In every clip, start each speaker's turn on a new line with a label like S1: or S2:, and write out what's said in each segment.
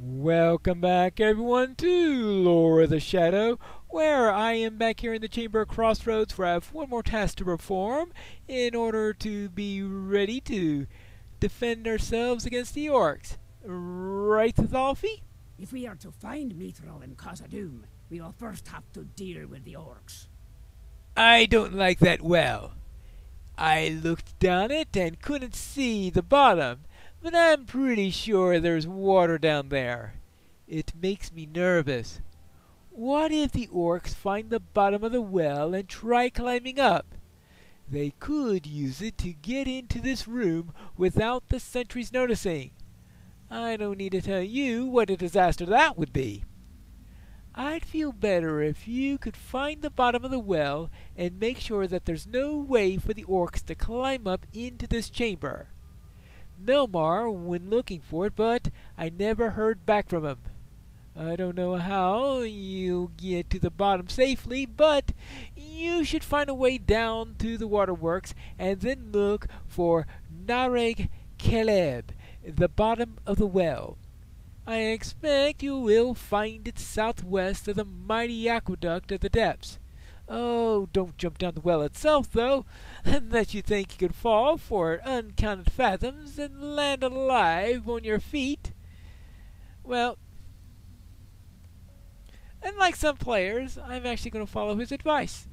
S1: Welcome back everyone to Lore of the Shadow, where I am back here in the Chamber of Crossroads where I have one more task to perform in order to be ready to defend ourselves against the orcs. Right, Thalfi?
S2: If we are to find Mithril and Khazad-dûm, we will first have to deal with the orcs.
S1: I don't like that well. I looked down it and couldn't see the bottom, but I'm pretty sure there's water down there. It makes me nervous. What if the orcs find the bottom of the well and try climbing up? They could use it to get into this room without the sentries noticing. I don't need to tell you what a disaster that would be. I'd feel better if you could find the bottom of the well and make sure that there's no way for the orcs to climb up into this chamber. Melmar went looking for it, but I never heard back from him. I don't know how you'll get to the bottom safely, but you should find a way down to the waterworks and then look for Nareg Keleb, the bottom of the well. I expect you will find it southwest of the mighty aqueduct at the depths. Oh, don't jump down the well itself, though, unless you think you could fall for uncounted fathoms and land alive on your feet. Well, unlike some players, I'm actually going to follow his advice.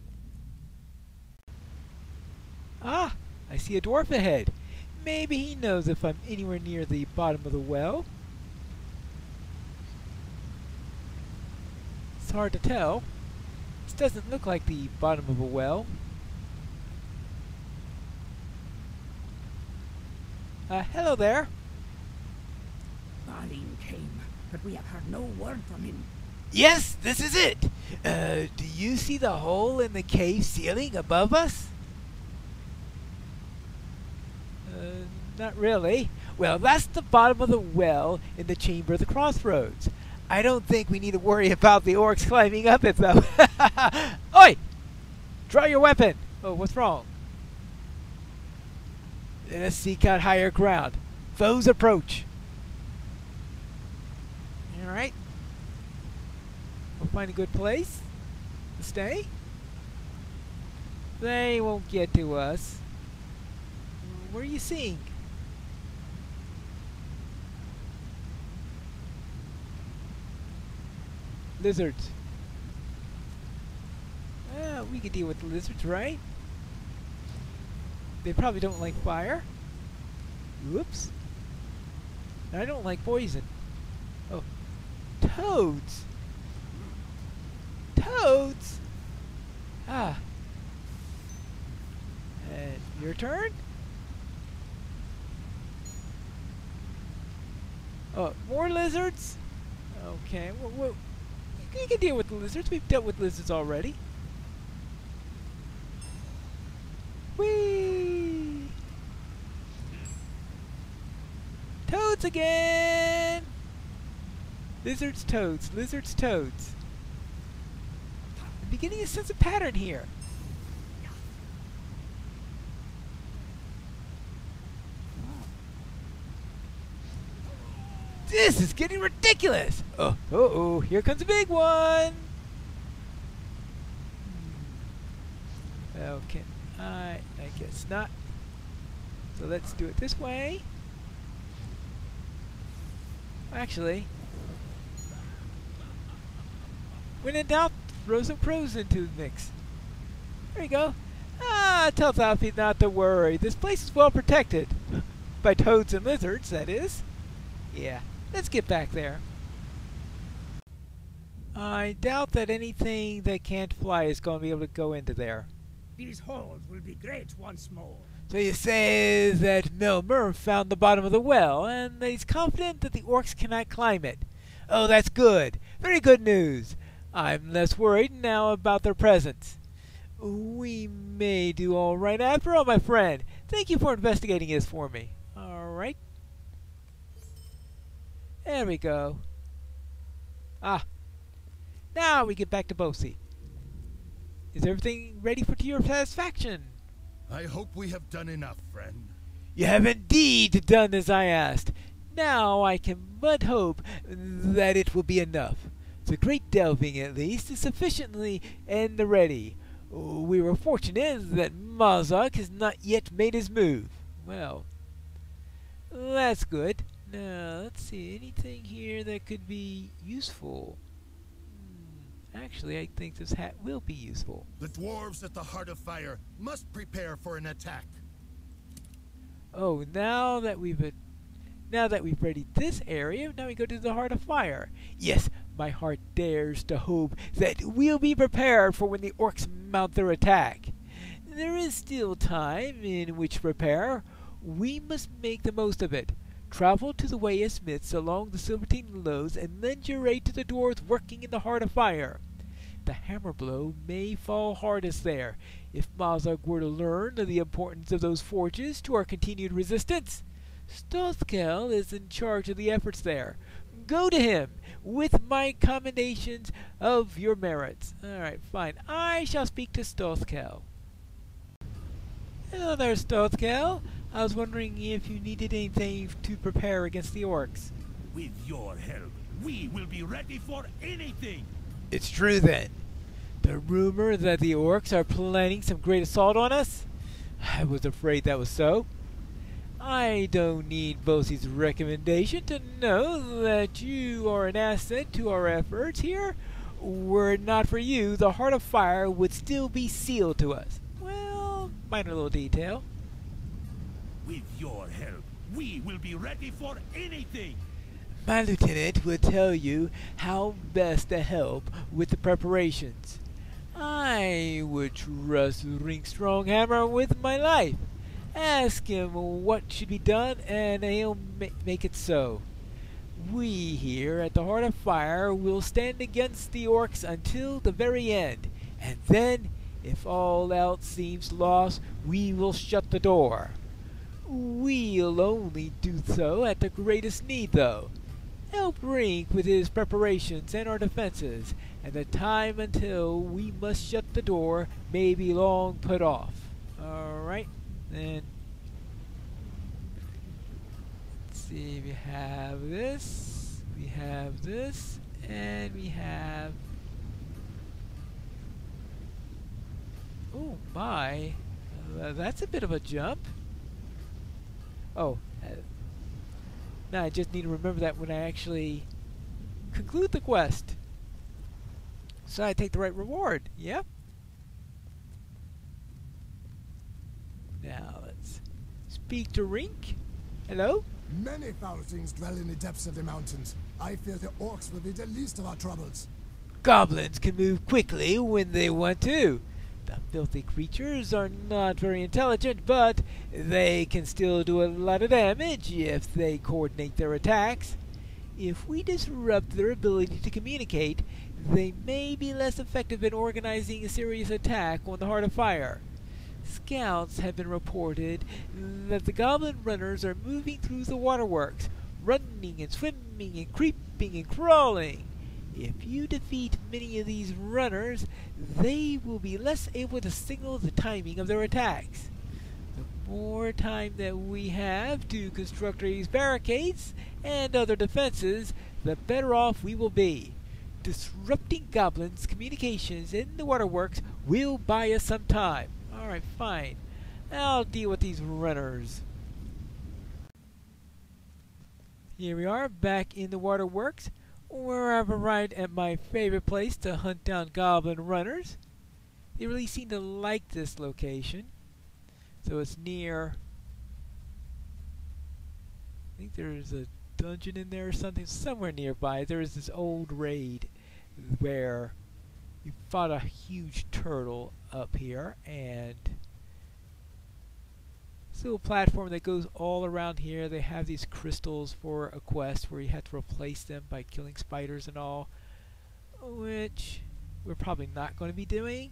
S1: Ah, I see a dwarf ahead. Maybe he knows if I'm anywhere near the bottom of the well. It's hard to tell. This doesn't look like the bottom of a well. Hello there.
S2: Balin came, but we have heard no word from him.
S1: Yes, this is it. Do you see the hole in the cave ceiling above us? Not really. Well, that's the bottom of the well in the Chamber of the Crossroads. I don't think we need to worry about the orcs climbing up it, though. Oi! Draw your weapon! Oh, what's wrong? Let us seek out higher ground. Foes approach. Alright. We'll find a good place to stay. They won't get to us. What are you seeing? Lizards. We can deal with the lizards, right? They probably don't like fire. Whoops. And I don't like poison. Oh. Toads! Toads! Ah. And your turn? Oh, more lizards? Okay, well, you can deal with the lizards. We've dealt with lizards already. Whee! Toads again! Lizards, toads, lizards, toads. I'm beginning to sense a pattern here. This is getting ridiculous! Oh, here comes a big one! Okay, I guess not. So let's do it this way. Actually, when in doubt, throw some crows into the mix. There you go. Tell Thalfi not to worry. This place is well protected. By toads and lizards, that is. Yeah. Let's get back there. I doubt that anything that can't fly is going to be able to go into there.
S2: These holes will be great once more.
S1: So you say that Melmar found the bottom of the well, and that he's confident that the orcs cannot climb it. Oh, that's good. Very good news. I'm less worried now about their presence. We may do all right after all, my friend. Thank you for investigating this for me. All right. There we go. Ah. Now we get back to Bosi. Is everything ready for your satisfaction?
S3: I hope we have done enough, friend.
S1: You have indeed done as I asked. Now I can but hope that it will be enough. The great delving, at least, is sufficiently in the ready. We were fortunate that Mazak has not yet made his move. Well, that's good. Now, let's see, anything here that could be useful? Actually, I think this hat will be useful.
S3: The dwarves at the Heart of Fire must prepare for an attack.
S1: Oh, now that we've readied this area, now we go to the Heart of Fire. Yes, my heart dares to hope that we'll be prepared for when the orcs mount their attack. There is still time in which to prepare. We must make the most of it. Travel to the way of smiths along the Silvertine Lows and lend your aid to the dwarves working in the Heart of Fire. The hammer blow may fall hardest there. If Mazak were to learn of the importance of those forges to our continued resistance, Stothkel is in charge of the efforts there. Go to him with my commendations of your merits. Alright, fine. I shall speak to Stothkel. Hello there, Stothkel. I was wondering if you needed anything to prepare against the orcs.
S4: With your help, we will be ready for anything.
S1: It's true then. The rumor that the orcs are planning some great assault on us? I was afraid that was so. I don't need Bosie's recommendation to know that you are an asset to our efforts here. Were it not for you, the Heart of Fire would still be sealed to us. Well, minor little detail.
S4: With your help, we will be ready for anything.
S1: My lieutenant will tell you how best to help with the preparations. I would trust Ring Stronghammer with my life. Ask him what should be done, and he'll make it so. We here at the Heart of Fire will stand against the orcs until the very end, and then, if all else seems lost, we will shut the door. We'll only do so at the greatest need, though. Help Rink with his preparations and our defenses, and the time until we must shut the door may be long put off. Alright, then. Let's see, we have this, and we have... Oh my, that's a bit of a jump. Oh, now I just need to remember that when I actually conclude the quest. So I take the right reward, yep. Now let's speak to Rink. Hello?
S5: Many foul things dwell in the depths of the mountains. I fear the orcs will be the least of our troubles.
S1: Goblins can move quickly when they want to. The filthy creatures are not very intelligent, but they can still do a lot of damage if they coordinate their attacks. If we disrupt their ability to communicate, they may be less effective in organizing a serious attack on the Heart of Fire. Scouts have been reported that the goblin runners are moving through the waterworks, running and swimming and creeping and crawling. If you defeat many of these runners, they will be less able to signal the timing of their attacks. The more time that we have to construct these barricades and other defenses, the better off we will be. Disrupting goblins' communications in the waterworks will buy us some time. Alright, fine. I'll deal with these runners. Here we are, back in the waterworks. Where I've arrived at my favorite place to hunt down goblin runners. They really seem to like this location. So it's near... I think there's a dungeon in there or something. Somewhere nearby there is this old raid where you fought a huge turtle up here, and this little platform that goes all around here. They have these crystals for a quest where you have to replace them by killing spiders and all, which we're probably not going to be doing.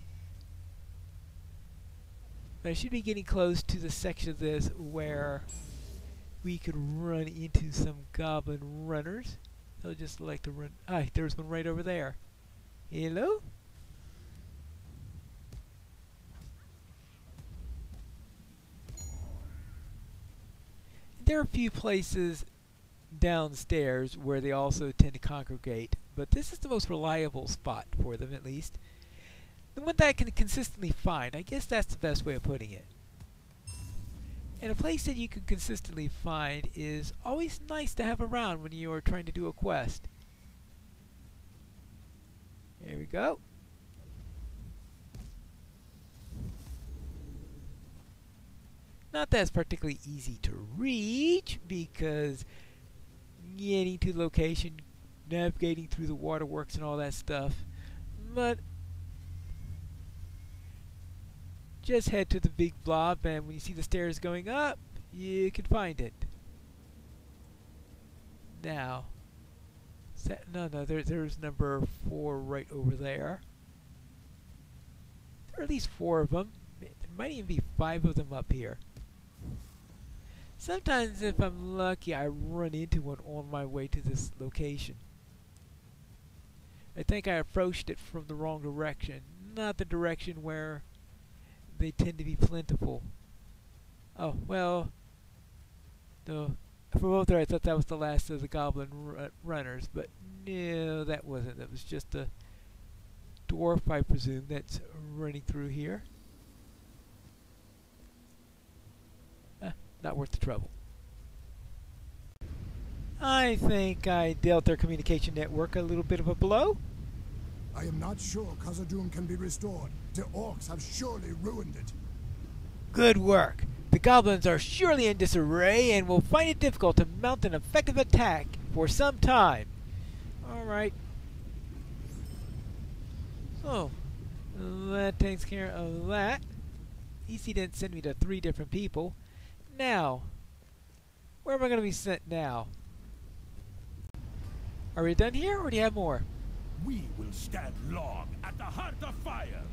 S1: But I should be getting close to the section of this where we could run into some goblin runners. They'll just like to run. Ah, there's one right over there. Hello? There are a few places downstairs where they also tend to congregate, but this is the most reliable spot for them, at least. The one that I can consistently find. I guess that's the best way of putting it. And a place that you can consistently find is always nice to have around when you are trying to do a quest. Here we go. Not that it's particularly easy to reach, because getting to the location, navigating through the waterworks and all that stuff, but just head to the big blob, and when you see the stairs going up, you can find it. Now, there's number 4 right over there. There are at least 4 of them. There might even be 5 of them up here. Sometimes, if I'm lucky, I run into one on my way to this location. I think I approached it from the wrong direction, not the direction where they tend to be plentiful. Oh, well, no. From over there, I thought that was the last of the goblin runners, but no, that wasn't. That was just a dwarf, I presume, that's running through here. Not worth the trouble. I think I dealt their communication network a little bit of a blow.
S5: I am not sure Khazad-dûm can be restored. The orcs have surely ruined it.
S1: Good work. The goblins are surely in disarray and will find it difficult to mount an effective attack for some time. Alright. So, that takes care of that. At least he didn't send me to 3 different people. Now, where am I going to be sent now? Are we done here, or do you have more?
S4: We will stand long at the heart of fire.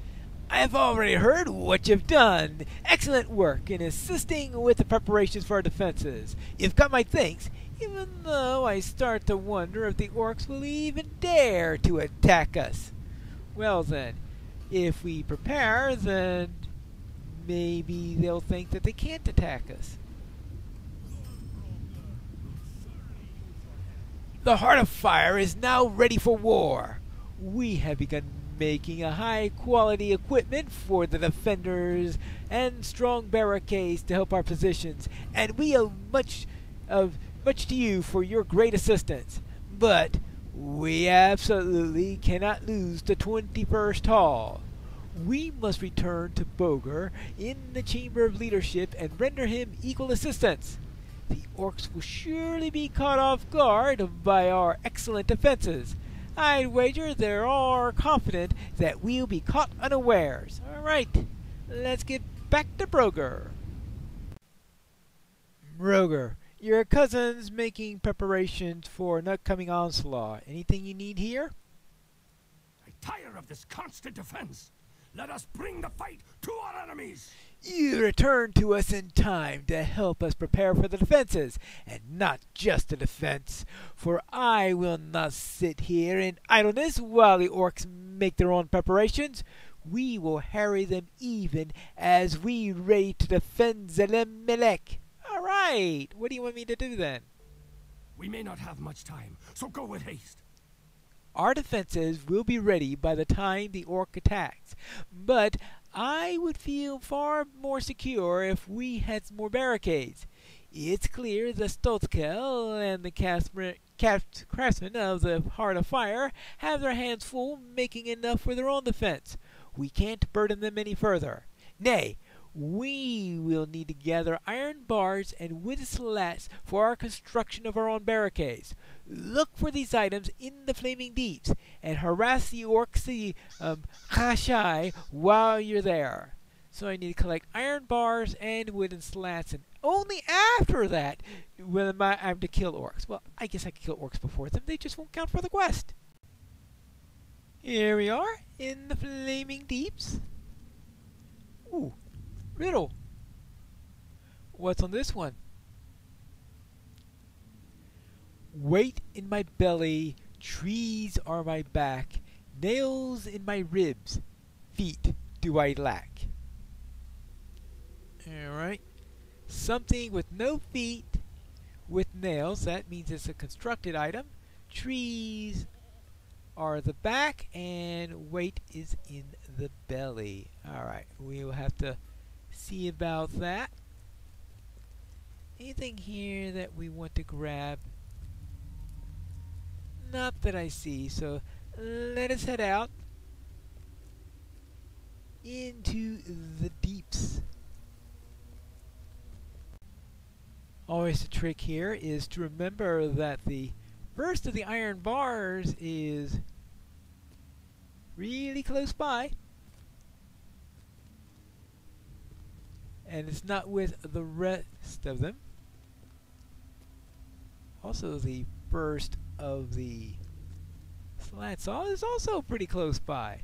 S1: I have already heard what you've done. Excellent work in assisting with the preparations for our defenses. You've got my thanks, even though I start to wonder if the orcs will even dare to attack us. Well then, if we prepare, then maybe they'll think that they can't attack us. The Heart of Fire is now ready for war. We have begun making a high-quality equipment for the defenders and strong barricades to help our positions, and we owe much to you for your great assistance. But we absolutely cannot lose the 21st Hall. We must return to Boger in the Chamber of Leadership and render him equal assistance. The orcs will surely be caught off guard by our excellent defenses. I'd wager they are confident that we'll be caught unawares. Alright, let's get back to Broger. Broger, your cousin's making preparations for an upcoming onslaught. Anything you need here?
S4: I tire of this constant defense. Let us bring the fight to our enemies.
S1: You return to us in time to help us prepare for the defenses, and not just the defense, for I will not sit here in idleness while the orcs make their own preparations. We will harry them even as we ready to defend Zelemelech. All right, what do you want me to do then?
S4: We may not have much time, so go with haste.
S1: Our defenses will be ready by the time the orc attacks, but I would feel far more secure if we had more barricades. It's clear the Stolzkel and the craftsmen of the Heart of Fire have their hands full making enough for their own defense. We can't burden them any further. Nay, we will need to gather iron bars and wooden slats for our construction of our own barricades. Look for these items in the flaming deeps, and harass the orcs, the Khashai, while you're there. So I need to collect iron bars and wooden slats, and only after that will I'm to kill orcs. Well, I guess I could kill orcs before them, they just won't count for the quest. Here we are, in the flaming deeps. Ooh. Riddle. What's on this one? Weight in my belly, trees are my back, nails in my ribs, feet do I lack. Alright. Something with no feet, with nails. That means it's a constructed item. Trees are the back, and weight is in the belly. Alright, we will have to see about that. Anything here that we want to grab? Not that I see, so let us head out into the deeps. Always the trick here is to remember that the first of the iron bars is really close by, and it's not with the rest of them. Also, the first of the slat saw is also pretty close by.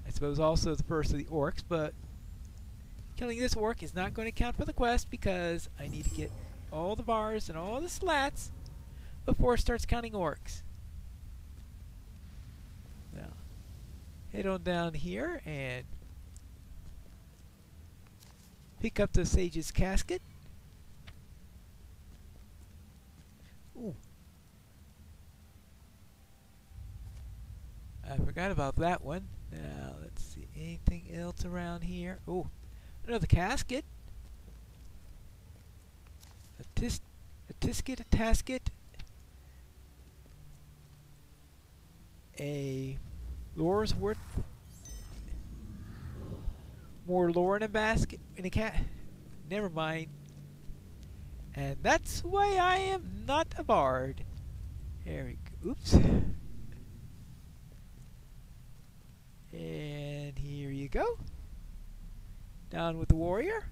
S1: I suppose also the first of the orcs, but killing this orc is not going to count for the quest because I need to get all the bars and all the slats before it starts counting orcs. Now, head on down here and pick up the sage's casket. Ooh. I forgot about that one. Now, let's see. Anything else around here? Oh, another casket. A tasket. A lore's worth. More lore in a basket. In a cat. Never mind. And that's why I am not a bard. There we go. Oops. And here you go. Down with the warrior.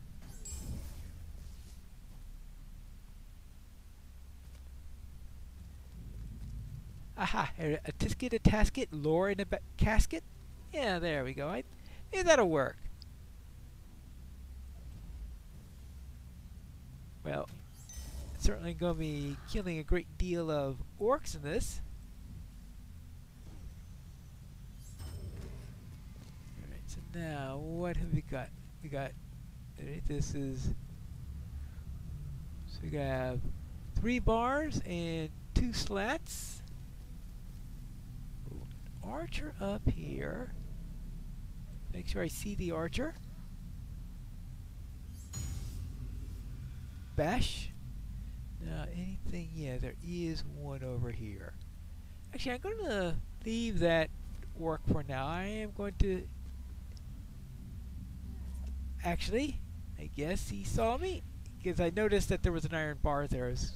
S1: Aha, a tasket, lore in a casket. Yeah, there we go. Yeah, that'll work. Well, certainly going to be killing a great deal of orcs in this. Alright, so now what have we got? We got, this is, so we have 3 bars and 2 slats. Ooh, an archer up here. Make sure I see the archer. Bash. Now anything, yeah, there is one over here. Actually, I'm going to leave that orc for now. I am going to, actually, I guess he saw me because I noticed that there was an iron bar there. I was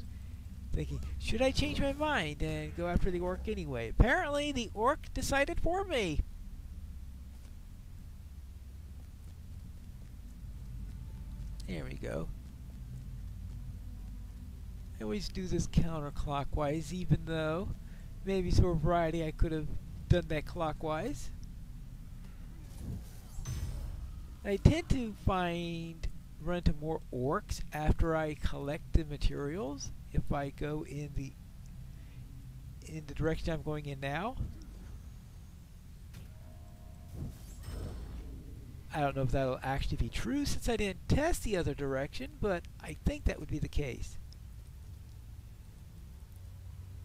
S1: thinking, should I change my mind and go after the orc anyway? Apparently the orc decided for me. There we go. I always do this counterclockwise, even though maybe for variety I could have done that clockwise. I tend to run into more orcs after I collect the materials if I go in the direction I'm going in now. I don't know if that'll actually be true since I didn't test the other direction, but I think that would be the case.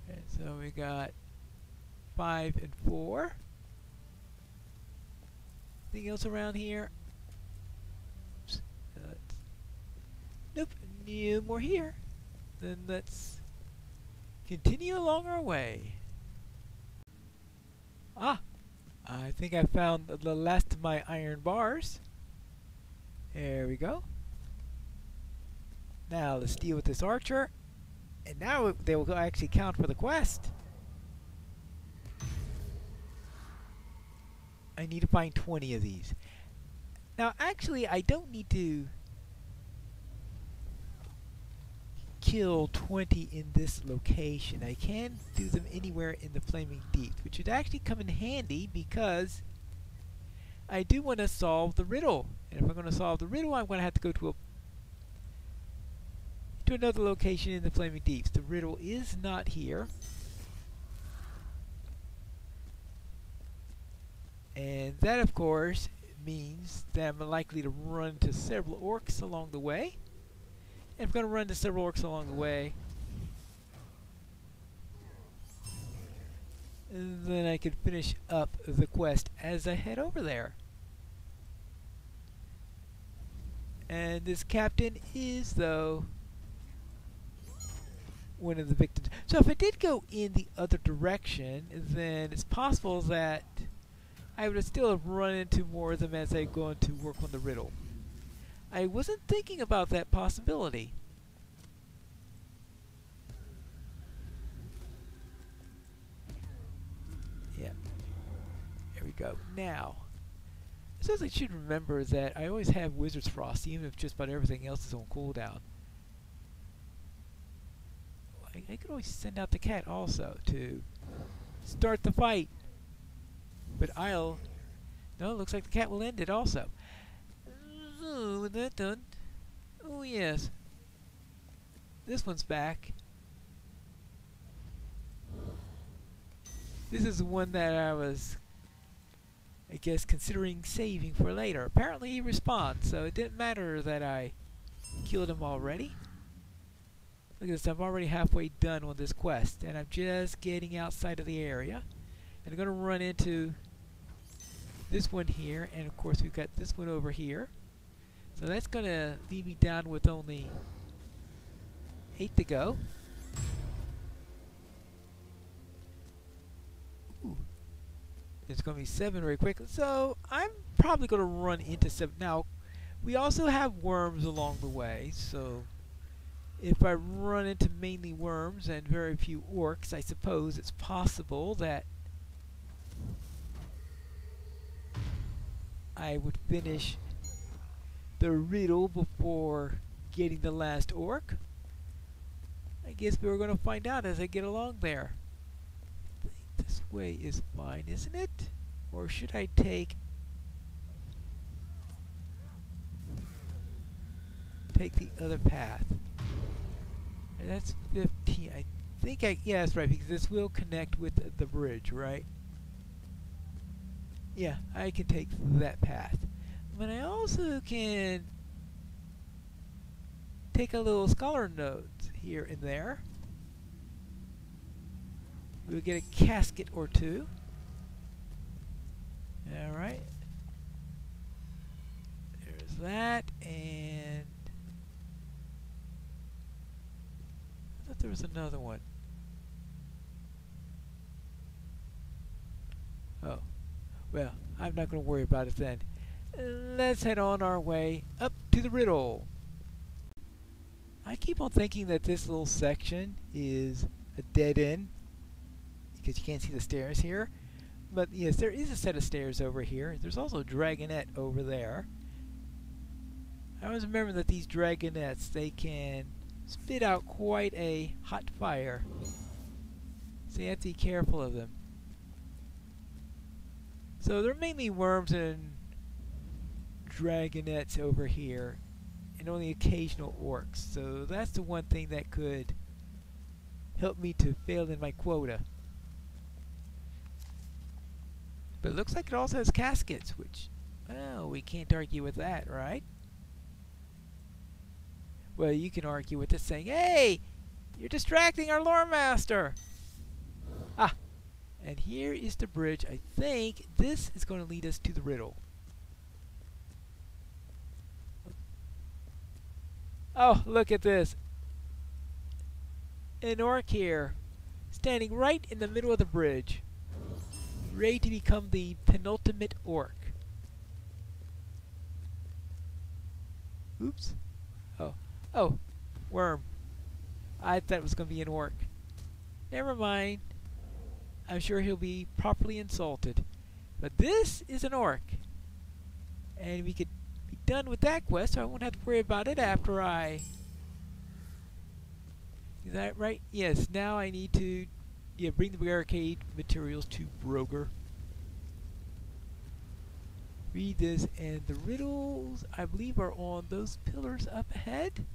S1: Okay, so we got 5 and 4. Anything else around here? Oops. Nope, no more here. Then let's continue along our way. Ah, I think I found the last of my iron bars. There we go. Now let's deal with this archer. And now they will actually count for the quest. I need to find 20 of these. Now actually I don't need to kill 20 in this location. I can do them anywhere in the Flaming Deeps, which would actually come in handy because I do want to solve the riddle. And if I'm going to solve the riddle, I'm going to have to go to another location in the Flaming Deeps. The riddle is not here. And that, of course, means that I'm likely to run into several orcs along the way. And I'm going to run into several orcs along the way. And then I can finish up the quest as I head over there. And this captain is, though, one of the victims. So if I did go in the other direction, then it's possible that I would still have run into more of them as I go on to work on the riddle. I wasn't thinking about that possibility. Yeah. There we go. Now, I suppose I should remember that I always have Wizard's Frost, even if just about everything else is on cooldown. I could always send out the cat also to start the fight. But no, it looks like the cat will end it also. Oh, with that done. Oh yes. This one's back. This is the one that I was, I guess, considering saving for later. Apparently he responds, so it didn't matter that I killed him already. Look at this, I'm already halfway done on this quest, and I'm just getting outside of the area. And I'm going to run into this one here, and of course we've got this one over here. So that's going to leave me down with only 8 to go. Ooh. It's going to be 7 very quickly. So I'm probably going to run into 7. Now, we also have worms along the way, so if I run into mainly worms and very few orcs, I suppose it's possible that I would finish the riddle before getting the last orc. I guess we're going to find out as I get along there. I think this way is fine, isn't it? Or should I take the other path? And that's 15. I think yeah, that's right, because this will connect with the bridge, right? Yeah, I can take that path. But I also can take a little scholar note here and there. We'll get a casket or two. Alright. There's that, and I thought there was another one. Oh. Well, I'm not going to worry about it then. Let's head on our way up to the riddle. I keep on thinking that this little section is a dead end because you can't see the stairs here. But yes, there is a set of stairs over here. There's also a dragonette over there. I always remember that these dragonettes, they can spit out quite a hot fire. So you have to be careful of them. So they're mainly worms and dragonettes over here, and only occasional orcs. So that's the one thing that could help me to fail in my quota. But it looks like it also has caskets, which, well, we can't argue with that, right? Well, you can argue with it saying, hey, you're distracting our lore master. Ah, and here is the bridge. I think this is going to lead us to the riddle. Oh, look at this. An orc here, standing right in the middle of the bridge, ready to become the penultimate orc. Oops. Oh, worm. I thought it was going to be an orc. Never mind. I'm sure he'll be properly insulted. But this is an orc. And we could be done with that quest, so I won't have to worry about it after I... Is that right? Yes, now I need to bring the barricade materials to Broger. Read this, and the riddles, I believe, are on those pillars up ahead.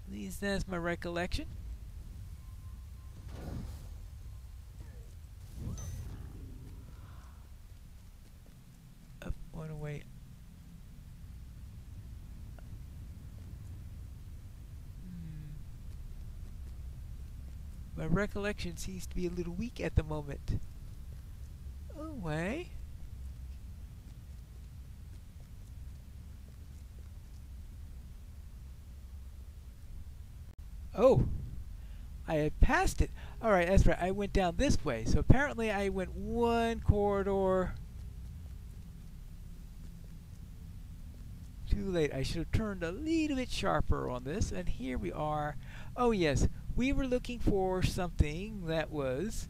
S1: At least that's my recollection. Up, one away. My recollection seems to be a little weak at the moment. Away. Oh, I had passed it. Alright, that's right. I went down this way. So apparently I went one corridor too late. I should have turned a little bit sharper on this. And here we are. Oh yes, we were looking for something that was...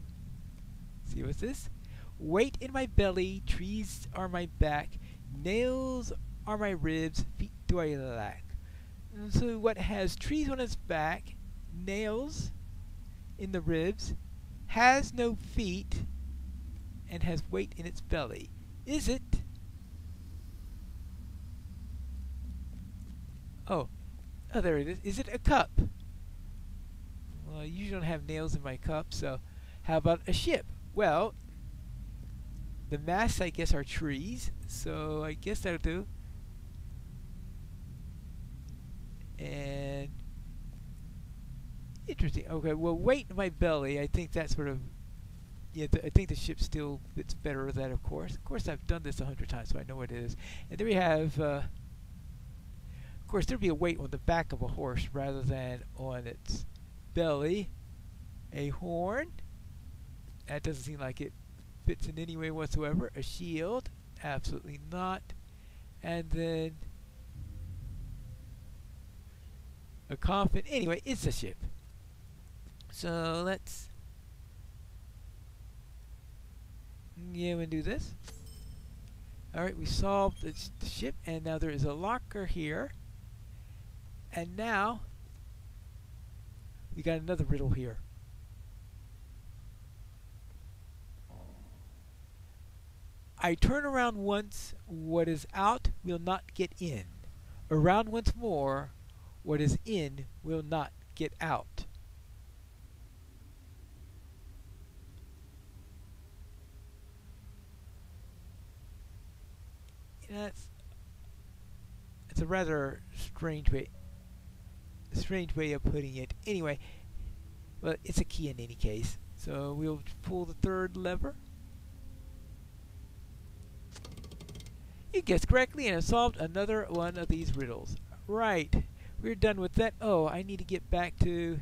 S1: See, what's this? Weight in my belly, trees are my back, nails are my ribs, feet do I lack. And so what has trees on its back, nails in the ribs, has no feet, and has weight in its belly? Is it... Oh, there it is. Is it a cup? Well, I usually don't have nails in my cup, so how about a ship? Well, the masts, I guess, are trees, so I guess that'll do. And interesting. Okay, well, weight in my belly. I think that sort of. Yeah, I think the ship still fits better with that. Of course, I've done this 100 times, so I know what it is. And there we have. Of course, there'd be a weight on the back of a horse rather than on its belly. A horn. That doesn't seem like it fits in any way whatsoever. A shield. Absolutely not. And then a coffin. Anyway, it's a ship. So let's go and do this. Alright, we solved the ship, and now there is a locker here. And now we got another riddle here. I turn around once, what is out will not get in. Around once more, what is in will not get out. It's a rather strange way of putting it. Anyway, well, it's a key in any case. So we'll pull the third lever. You guessed correctly and have solved another one of these riddles. Right, we're done with that. Oh, I need to get back to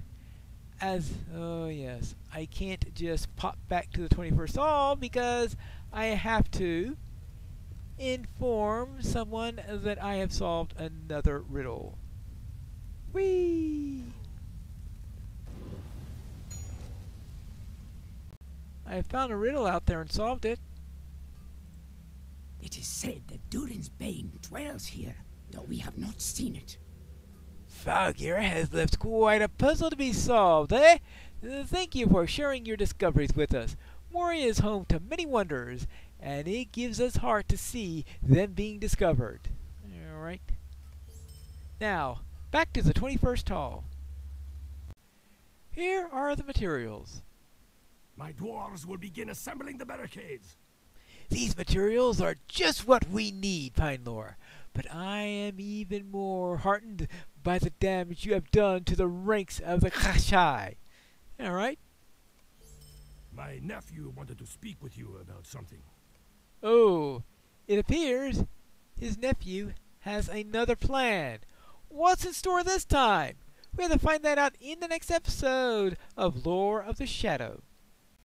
S1: oh yes, I can't just pop back to the 21st solve because I have to inform someone that I have solved another riddle. Whee! I found a riddle out there and solved it.
S2: It is said that Durin's Bane dwells here, though we have not seen it.
S1: Falgir has left quite a puzzle to be solved, eh? Thank you for sharing your discoveries with us. Moria is home to many wonders, and it gives us heart to see them being discovered. Alright. Now, back to the 21st hall. Here are the materials.
S4: My dwarves will begin assembling the barricades.
S1: These materials are just what we need, Pinelore. But I am even more heartened by the damage you have done to the ranks of the Khashai. Alright?
S4: My nephew wanted to speak with you about something.
S1: Oh, it appears his nephew has another plan. What's in store this time? We have to find that out in the next episode of Lore of the Shadow.